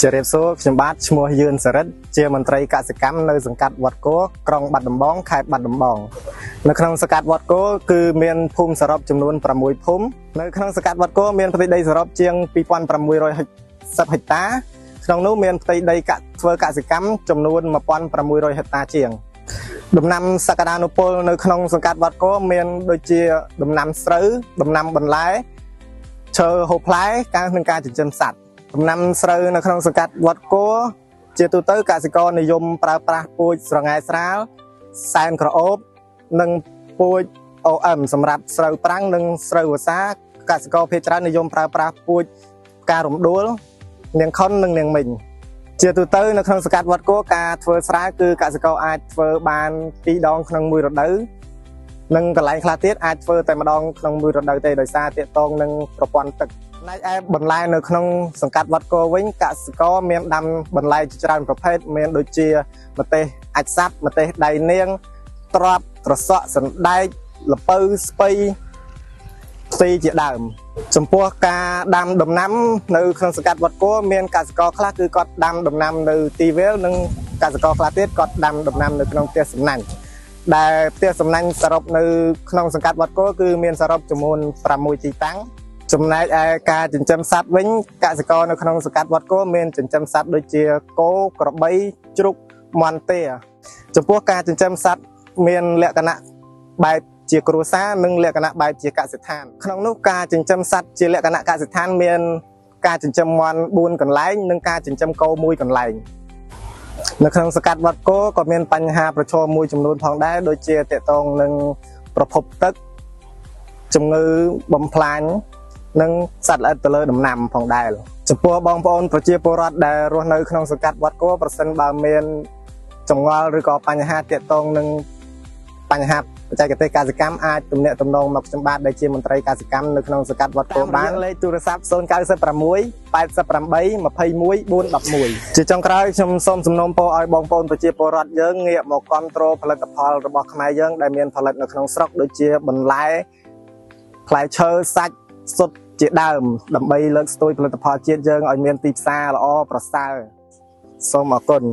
ជារៀបសួរខ្ញុំបាទឈ្មោះយឿនសរិទ្ធជាមន្ត្រីកសិកម្មនៅសង្កាត់វត្តគោក្រុងបាត់ដំបងខេត្តបាត់ដំបងនៅក្នុងសង្កាត់វត្តគោគឺមានភូមិសរុបចំនួន6ភូមិនៅក្នុងសង្កាត់វត្តគោមានផ្ទៃដីសរុបជាង2610ហិកតាក្នុងនោះមានផ្ទៃដីធ្វើកសិកម្មចំនួន1600ហិកតាជាងដំណាំសក្តានុពលនៅក្នុងសង្កាត់វត្តគោមានដូចជាដំណាំស្រូវដំណាំបន្លែឈើហូបផ្លែការនឹងការចិញ្ចឹមសត្វដំណាំស្រូវនៅក្នុងសង្កាត់វត្តគោជាទូទៅកសិករនិយមប្រើប្រាស់ពូជស្រងាយស្រាលសែនក្រអូបនិងពូជ OM សម្រាប់ស្រូវប្រាំងនិងស្រូវវស្សាកសិករភាគច្រើននិយមប្រើប្រាស់ពូជផ្ការំដួលនាងខុននិងនាងមីងជាទូទៅនៅក្នុងសង្កាត់វត្តគោការធ្វើស្រែគឺកសិករអាចធ្វើបាន2ដងក្នុងមួយរដូវនិងកន្លែងខ្លះទៀតអាចធ្វើតែម្ដងក្នុងមួយរដូវទេដោយសារទាក់ទងនឹងប្រព័ន្ធទឹកណែឯបន្លែនៅក្នុងសង្កាត់វត្តគោវិញកសិករមានដាំបន្លែជាច្រើនប្រភេទមានដូចជាម្ទេសអាចសាប់ម្ទេសដៃនាងត្រប់ត្រសក់សណ្ដែកល្ពៅស្ពៃផ្សេងជាដើមចំពោះការដាំដំណាំនៅក្នុងសង្កាត់វត្តគោមានកសិករខ្លះគឺគាត់ដាំដំណាំនៅទីវាលនិងកសិករខ្លះទៀតគាត់ដាំដំណាំនៅក្នុងផ្ទះសំណាញ់ដែលផ្ទះសំណាញ់សរុបនៅក្នុងសង្កាត់វត្តគោគឺមានសរុបចំនួន6ទីតាំងចំណែកឯការចិញ្ចឹមសត្វវិញកសិករនៅក្នុងសង្កាត់វត្តគោមានចិញ្ចឹមសត្វដូចជាគោក្របីជ្រូកមាន់ទាចំពោះការចិញ្ចឹមសត្វមានលក្ខណៈបែបជាគ្រួសារនិងលក្ខណៈបែបជាកសិដ្ឋានក្នុងនោះការចិញ្ចឹមសត្វជាលក្ខណៈកសិដ្ឋានមានការចិញ្ចឹមមាន់4កន្លែងនិងការចិញ្ចឹមគោ1កន្លែងនៅក្នុងសង្កាត់វត្តគោក៏មានបញ្ហាប្រឈមមួយចំនួនផងដែរដូចជាទាក់ទងនឹងប្រភពទឹកជំងឺបំផ្លាញនិងសត្វល្អិតទៅលើដំណាំផងដែរចំពោះបងប្អូនប្រជាពលរដ្ឋដែលរស់នៅក្នុងសង្កាត់វត្តគោប្រសិនបើមានចម្ងល់ឬក៏បញ្ហាទាក់ទងនឹងបញ្ហាបច្ចេកទេសកសិកម្មអាចទំនាក់ទំនងមកខ្ញុំបាទដែលជាមន្ត្រីកសិកម្មនៅក្នុងសង្កាត់វត្តគោបានលេខទូរស័ព្ទ096 88 21 411ជាចុងក្រោយខ្ញុំសូមសំណូមពរឲ្យបងប្អូនប្រជាពលរដ្ឋយើងងាកមកគ្រប់គ្រងផលិតផលរបស់ខ្មែរយើងដែលមានផលិតនៅក្នុងស្រុកដូចជាបន្លែផ្លែឈើសាច់សុទ្ធជាដើមដើម្បីលើកស្ទួយផលិតផលជាតិយើងឲ្យមានទីផ្សារល្អប្រសើរសូមអរគុណ